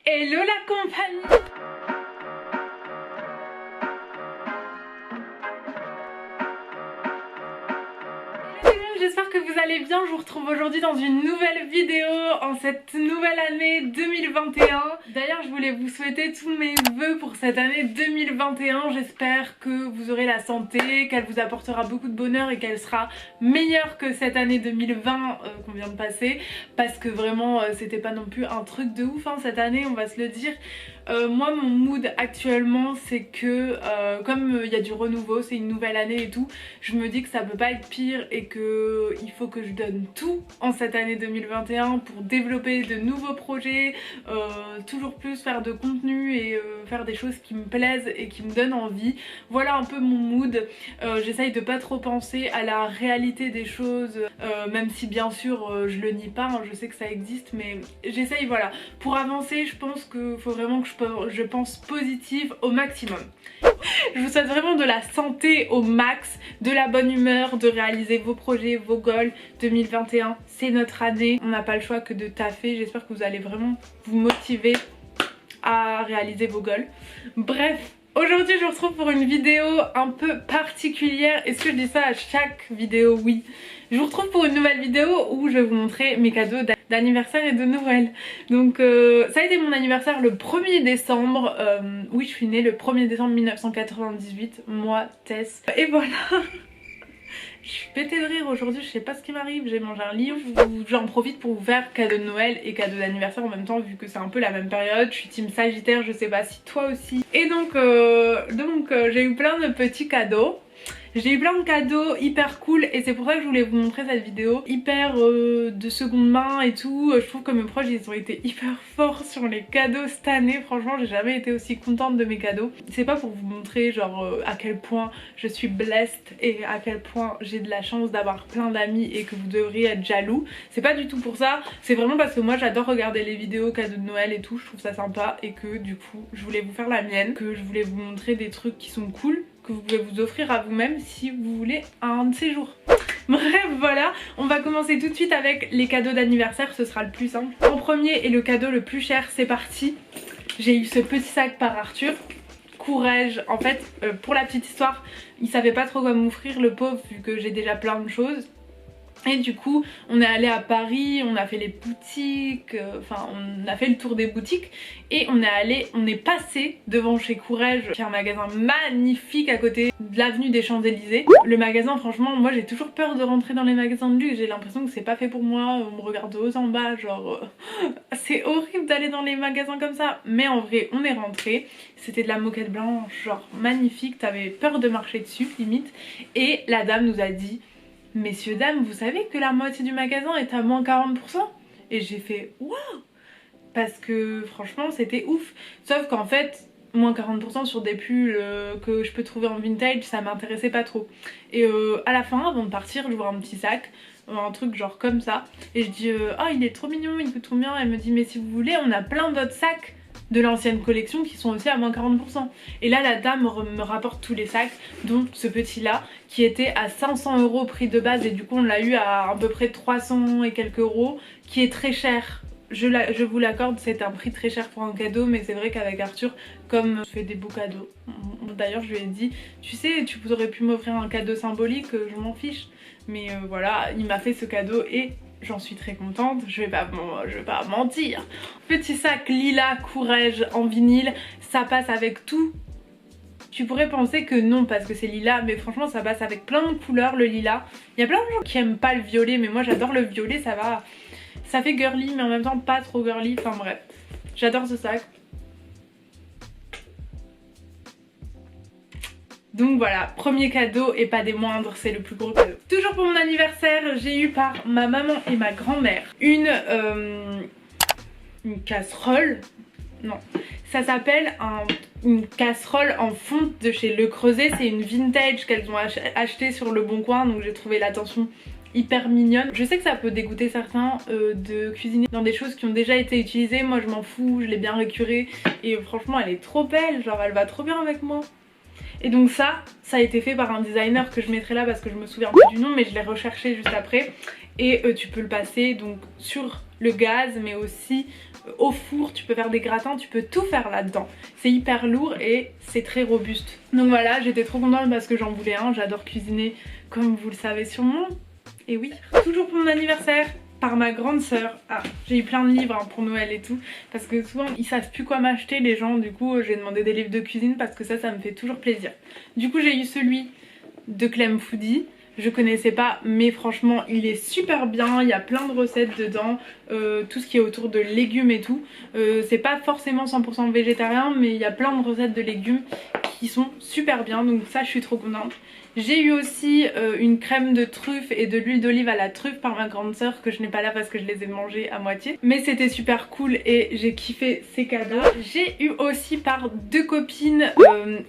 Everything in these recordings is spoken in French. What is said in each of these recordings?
Hello la compagnie! J'espère que vous allez bien, je vous retrouve aujourd'hui dans une nouvelle vidéo en cette nouvelle année 2021. D'ailleurs je voulais vous souhaiter tous mes vœux pour cette année 2021. J'espère que vous aurez la santé, qu'elle vous apportera beaucoup de bonheur et qu'elle sera meilleure que cette année 2020 qu'on vient de passer. Parce que vraiment c'était pas non plus un truc de ouf hein, cette année, on va se le dire. Moi mon mood actuellement c'est que comme il y a du renouveau, c'est une nouvelle année et tout, je me dis que ça peut pas être pire et que il faut que je donne tout en cette année 2021 pour développer de nouveaux projets, toujours plus faire de contenu et faire des choses qui me plaisent et qui me donnent envie. Voilà un peu mon mood. J'essaye de pas trop penser à la réalité des choses, même si bien sûr je le nie pas, hein, je sais que ça existe, mais j'essaye, voilà, pour avancer je pense qu'il faut vraiment que je pense positive au maximum. Je vous souhaite vraiment de la santé au max, de la bonne humeur, de réaliser vos projets, vos goals. 2021 c'est notre année, on n'a pas le choix que de taffer. J'espère que vous allez vraiment vous motiver à réaliser vos goals. Bref, aujourd'hui je vous retrouve pour une vidéo un peu particulière. Est-ce que je dis ça à chaque vidéo? Oui. Je vous retrouve pour une nouvelle vidéo où je vais vous montrer mes cadeaux d'anniversaire et de Noël. Donc ça a été mon anniversaire le 1er décembre. Oui, je suis née le 1er décembre 1998, moi Tess. Et voilà. Je suis pétée de rire aujourd'hui, je sais pas ce qui m'arrive, j'ai mangé un livre. J'en profite pour vous faire cadeau de Noël et cadeau d'anniversaire en même temps vu que c'est un peu la même période. Je suis team Sagittaire, je sais pas si toi aussi. Et donc j'ai eu plein de petits cadeaux. J'ai eu plein de cadeaux hyper cool et c'est pour ça que je voulais vous montrer cette vidéo hyper de seconde main et tout. Je trouve que mes proches ils ont été hyper forts sur les cadeaux cette année. Franchement j'ai jamais été aussi contente de mes cadeaux. C'est pas pour vous montrer genre à quel point je suis blessed et à quel point j'ai de la chance d'avoir plein d'amis et que vous devriez être jaloux. C'est pas du tout pour ça, c'est vraiment parce que moi j'adore regarder les vidéos cadeaux de Noël et tout. Je trouve ça sympa et que du coup je voulais vous faire la mienne, que je voulais vous montrer des trucs qui sont cool, que vous pouvez vous offrir à vous-même si vous voulez un de ces jours. Bref voilà, on va commencer tout de suite avec les cadeaux d'anniversaire, ce sera le plus simple. En premier et le cadeau le plus cher, c'est parti. J'ai eu ce petit sac par Arthur. Courage, en fait pour la petite histoire, il savait pas trop quoi m'offrir le pauvre vu que j'ai déjà plein de choses. Et du coup on est allé à Paris, on a fait les boutiques, enfin on a fait le tour des boutiques et on est passé devant chez Courage, qui est un magasin magnifique à côté de l'avenue des Champs-Élysées. Le magasin franchement moi j'ai toujours peur de rentrer dans les magasins de luxe, j'ai l'impression que c'est pas fait pour moi, on me regarde de haut en bas genre c'est horrible d'aller dans les magasins comme ça. Mais en vrai on est rentré, c'était de la moquette blanche genre magnifique, t'avais peur de marcher dessus limite. Et la dame nous a dit: messieurs, dames, vous savez que la moitié du magasin est à moins 40%? Et j'ai fait waouh! Parce que franchement c'était ouf. Sauf qu'en fait, moins 40% sur des pulls que je peux trouver en vintage, ça m'intéressait pas trop. Et à la fin, avant de partir, je vois un petit sac, un truc genre comme ça. Et je dis oh il est trop mignon, il coûte trop bien. Elle me dit mais si vous voulez, on a plein d'autres sacs de l'ancienne collection qui sont aussi à moins 40%. Et là la dame me rapporte tous les sacs, dont ce petit là qui était à 500 € prix de base et du coup on l'a eu à peu près 300 et quelques euros, qui est très cher. Je vous l'accorde, c'est un prix très cher pour un cadeau, mais c'est vrai qu'avec Arthur, comme je fais des beaux cadeaux, d'ailleurs je lui ai dit tu sais tu aurais pu m'offrir un cadeau symbolique, je m'en fiche, mais voilà il m'a fait ce cadeau et j'en suis très contente, je vais pas mentir. Petit sac lilas Courage en vinyle, ça passe avec tout. Tu pourrais penser que non parce que c'est lilas, mais franchement ça passe avec plein de couleurs le lilas. Il y a plein de gens qui aiment pas le violet, mais moi j'adore le violet, ça fait girly mais en même temps pas trop girly, enfin bref. J'adore ce sac. Donc voilà, premier cadeau et pas des moindres, c'est le plus gros cadeau. Toujours pour mon anniversaire, j'ai eu par ma maman et ma grand-mère une casserole. Non, ça s'appelle une casserole en fonte de chez Le Creuset. C'est une vintage qu'elles ont acheté sur Le Bon Coin, donc j'ai trouvé l'attention hyper mignonne. Je sais que ça peut dégoûter certains de cuisiner dans des choses qui ont déjà été utilisées. Moi je m'en fous, je l'ai bien récurée et franchement elle est trop belle, genre elle va trop bien avec moi. Et donc ça a été fait par un designer que je mettrai là parce que je me souviens plus du nom, mais je l'ai recherché juste après. Et tu peux le passer donc sur le gaz mais aussi au four, tu peux faire des gratins, tu peux tout faire là-dedans. C'est hyper lourd et c'est très robuste. Donc voilà, j'étais trop contente parce que j'en voulais un, j'adore cuisiner comme vous le savez sûrement. Et oui, toujours pour mon anniversaire, par ma grande sœur. Ah, j'ai eu plein de livres hein, pour Noël et tout, parce que souvent ils savent plus quoi m'acheter les gens, du coup j'ai demandé des livres de cuisine parce que ça me fait toujours plaisir. Du coup j'ai eu celui de Clem Foodie. Je connaissais pas mais franchement il est super bien, il y a plein de recettes dedans, tout ce qui est autour de légumes et tout. C'est pas forcément 100% végétarien mais il y a plein de recettes de légumes qui sont super bien, donc ça je suis trop contente. J'ai eu aussi une crème de truffe et de l'huile d'olive à la truffe par ma grande sœur que je n'ai pas là parce que je les ai mangées à moitié. Mais c'était super cool et j'ai kiffé ces cadeaux. J'ai eu aussi par deux copines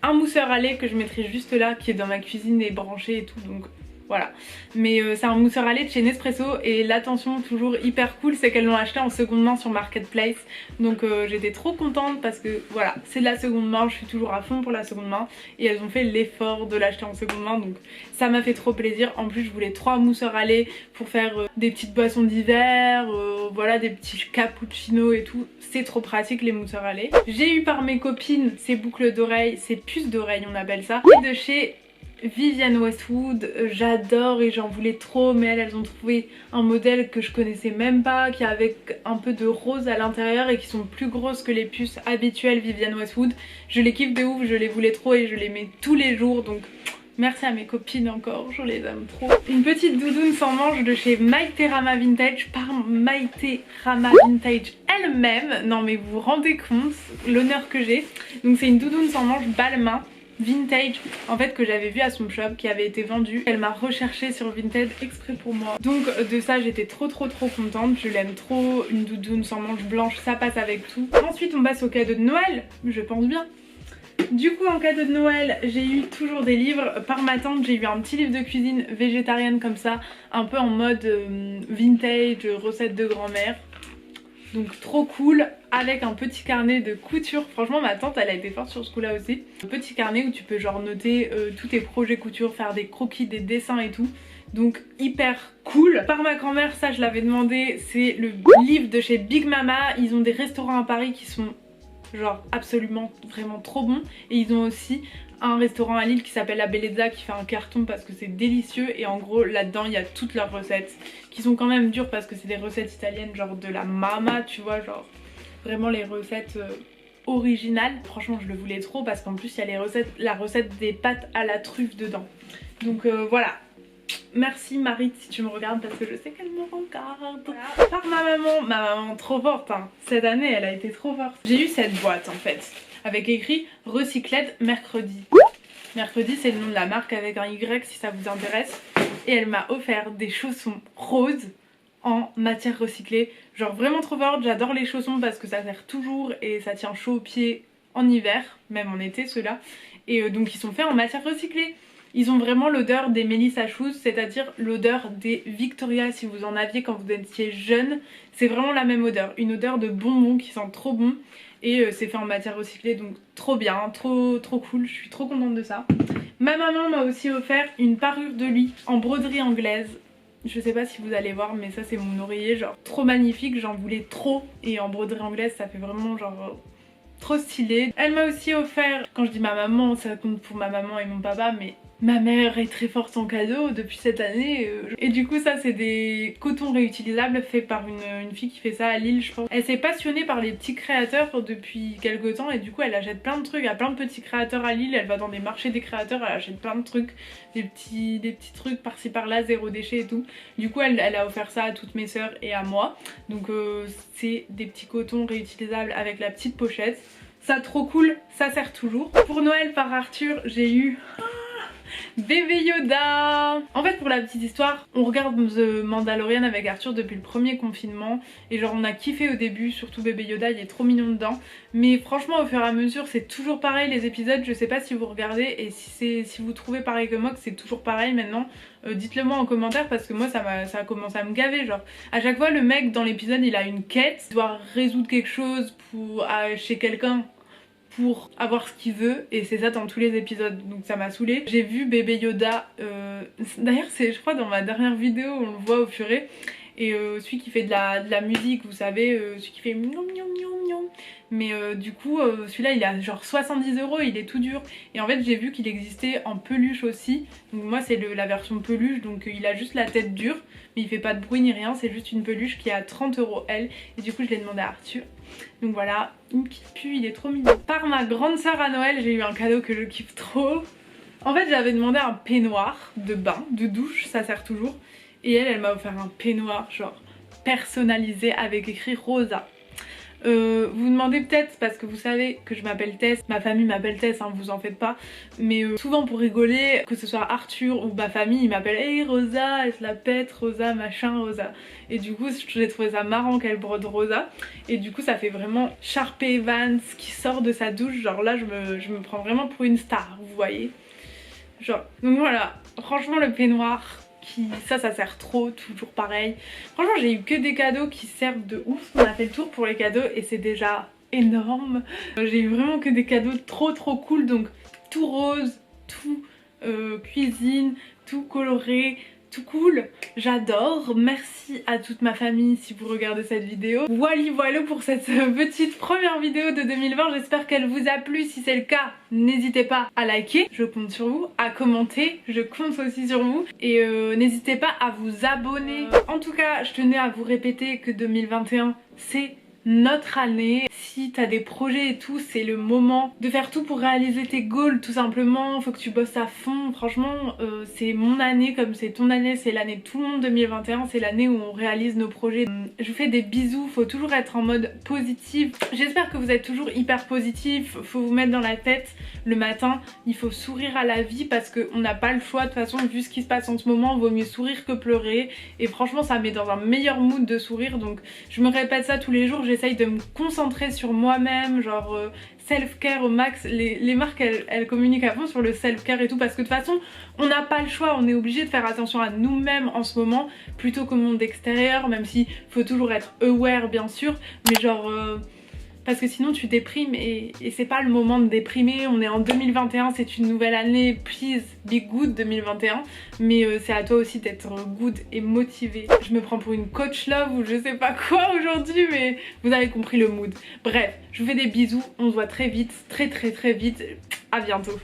un mousseur à lait que je mettrai juste là qui est dans ma cuisine et branché et tout, donc voilà. Mais c'est un mousseur à lait de chez Nespresso et l'attention toujours hyper cool c'est qu'elles l'ont acheté en seconde main sur Marketplace. Donc j'étais trop contente parce que voilà, c'est de la seconde main, je suis toujours à fond pour la seconde main et elles ont fait l'effort de l'acheter en seconde main, donc ça m'a fait trop plaisir. En plus je voulais 3 mousseurs à lait pour faire des petites boissons d'hiver, voilà, des petits cappuccinos et tout. C'est trop pratique les mousseurs à lait. J'ai eu par mes copines ces boucles d'oreilles, ces puces d'oreilles on appelle ça, et de chez Vivienne Westwood, j'adore et j'en voulais trop, mais elles ont trouvé un modèle que je connaissais même pas, qui est avec un peu de rose à l'intérieur et qui sont plus grosses que les puces habituelles Vivienne Westwood. Je les kiffe de ouf, je les voulais trop et je les mets tous les jours, donc merci à mes copines encore, je les aime trop. Une petite doudoune sans manche de chez Maïté Rama Vintage par Maïté Rama Vintage elle-même. Non mais vous vous rendez compte l'honneur que j'ai. Donc c'est une doudoune sans manche Balmain vintage en fait que j'avais vu à son shop qui avait été vendu. Elle m'a recherché sur Vinted exprès pour moi. Donc de ça j'étais trop contente. Je l'aime trop, une doudoune sans manches blanche, ça passe avec tout. Ensuite on passe au cadeau de Noël, je pense bien. Du coup en cadeau de Noël j'ai eu toujours des livres. Par ma tante j'ai eu un petit livre de cuisine végétarienne comme ça, un peu en mode vintage, recettes de grand-mère. Donc trop cool, avec un petit carnet de couture. Franchement ma tante elle a été forte sur ce coup là aussi. Un petit carnet où tu peux genre noter tous tes projets couture, faire des croquis, des dessins et tout. Donc hyper cool. Par ma grand-mère, ça je l'avais demandé, c'est le livre de chez Big Mama. Ils ont des restaurants à Paris qui sont genre absolument vraiment trop bons. Et ils ont aussi un restaurant à Lille qui s'appelle La Bellezza qui fait un carton parce que c'est délicieux. Et en gros là-dedans il y a toutes leurs recettes qui sont quand même dures parce que c'est des recettes italiennes genre de la mama, tu vois, genre vraiment les recettes originales. Franchement je le voulais trop parce qu'en plus il y a les recettes, la recette des pâtes à la truffe dedans. Donc voilà. Merci Marie si tu me regardes parce que je sais qu'elle me regarde. Voilà. Par ma maman trop forte hein. Cette année elle a été trop forte. J'ai eu cette boîte en fait avec écrit Recycled Mercredi. Mercredi c'est le nom de la marque avec un Y si ça vous intéresse. Et elle m'a offert des chaussons roses en matière recyclée. Genre vraiment trop forte, j'adore les chaussons parce que ça sert toujours et ça tient chaud aux pieds en hiver, même en été ceux-là. Et donc ils sont faits en matière recyclée. Ils ont vraiment l'odeur des Melissa Shoes, c'est-à-dire l'odeur des Victoria si vous en aviez quand vous étiez jeune. C'est vraiment la même odeur, une odeur de bonbons qui sent trop bon. Et c'est fait en matière recyclée, donc trop bien, trop cool, je suis trop contente de ça. Ma maman m'a aussi offert une parure de lit en broderie anglaise. Je sais pas si vous allez voir mais ça c'est mon oreiller, genre trop magnifique, j'en voulais trop. Et en broderie anglaise ça fait vraiment genre trop stylé. Elle m'a aussi offert, quand je dis ma maman ça compte pour ma maman et mon papa, mais ma mère est très forte en cadeau depuis cette année. Et du coup ça c'est des cotons réutilisables faits par une fille qui fait ça à Lille je pense. Elle s'est passionnée par les petits créateurs depuis quelques temps et du coup elle achète plein de trucs à plein de petits créateurs à Lille. Elle va dans des marchés des créateurs, elle achète plein de trucs, des petits trucs par-ci par-là, zéro déchet et tout. Du coup elle a offert ça à toutes mes sœurs et à moi. Donc c'est des petits cotons réutilisables avec la petite pochette. Ça trop cool, ça sert toujours. Pour Noël par Arthur j'ai eu Bébé Yoda. En fait pour la petite histoire, on regarde The Mandalorian avec Arthur depuis le premier confinement et genre on a kiffé au début, surtout Bébé Yoda, il est trop mignon dedans. Mais franchement au fur et à mesure c'est toujours pareil les épisodes, je sais pas si vous regardez et si vous trouvez pareil que moi que c'est toujours pareil maintenant, dites-le moi en commentaire parce que moi ça a commencé à me gaver. Genre à chaque fois le mec dans l'épisode il a une quête, il doit résoudre quelque chose chez quelqu'un pour avoir ce qu'il veut et c'est ça dans tous les épisodes, donc ça m'a saoulée. J'ai vu Bébé Yoda, d'ailleurs c'est je crois dans ma dernière vidéo on le voit au furet et celui qui fait de la musique, vous savez, celui qui fait miam miam miam miam. Mais du coup celui-là il a genre 70 €, il est tout dur. Et en fait j'ai vu qu'il existait en peluche aussi. Donc moi c'est la version peluche, donc il a juste la tête dure. Mais il fait pas de bruit ni rien, c'est juste une peluche qui est à 30 € elle. Et du coup je l'ai demandé à Arthur. Donc voilà, il me kiffe plus, il est trop mignon. Par ma grande sœur à Noël, j'ai eu un cadeau que je kiffe trop. En fait j'avais demandé un peignoir de bain, de douche, ça sert toujours. Et elle m'a offert un peignoir genre personnalisé avec écrit Rosa. Vous vous demandez peut-être, parce que vous savez que je m'appelle Tess, ma famille m'appelle Tess, hein, vous en faites pas, mais souvent pour rigoler, que ce soit Arthur ou ma famille, ils m'appellent hey Rosa, elle se la pète, Rosa, machin, Rosa. Et du coup j'ai trouvé ça marrant qu'elle brode Rosa, et du coup ça fait vraiment Sharpay Evans qui sort de sa douche, genre là je me prends vraiment pour une star, vous voyez. Genre, donc voilà, franchement le peignoir, ça sert trop, toujours pareil. Franchement j'ai eu que des cadeaux qui servent de ouf. On a fait le tour pour les cadeaux et c'est déjà énorme. J'ai eu vraiment que des cadeaux trop cool, donc tout rose, tout cuisine, tout coloré, tout cool, j'adore. Merci à toute ma famille si vous regardez cette vidéo. Voilà pour cette petite première vidéo de 2020, j'espère qu'elle vous a plu. Si c'est le cas, n'hésitez pas à liker, je compte sur vous, à commenter, je compte aussi sur vous, et n'hésitez pas à vous abonner. En tout cas, je tenais à vous répéter que 2021 c'est notre année. Si t'as des projets et tout, c'est le moment de faire tout pour réaliser tes goals tout simplement. Faut que tu bosses à fond. Franchement c'est mon année comme c'est ton année, c'est l'année de tout le monde. 2021 c'est l'année où on réalise nos projets. Je vous fais des bisous, faut toujours être en mode positif. J'espère que vous êtes toujours hyper positif. Faut vous mettre dans la tête le matin, il faut sourire à la vie parce qu'on n'a pas le choix. De toute façon vu ce qui se passe en ce moment, vaut mieux sourire que pleurer. Et franchement ça met dans un meilleur mood de sourire. Donc je me répète ça tous les jours, j'essaye de me concentrer sur moi-même, genre self-care au max. Les marques elles communiquent à fond sur le self-care et tout parce que de toute façon on n'a pas le choix, on est obligé de faire attention à nous-mêmes en ce moment plutôt qu'au monde extérieur, même si faut toujours être aware bien sûr, mais genre parce que sinon tu déprimes et c'est pas le moment de déprimer. On est en 2021, c'est une nouvelle année, please be good 2021, mais c'est à toi aussi d'être good et motivé. Je me prends pour une coach love ou je sais pas quoi aujourd'hui, mais vous avez compris le mood. Bref, je vous fais des bisous, on se voit très vite, très vite, à bientôt.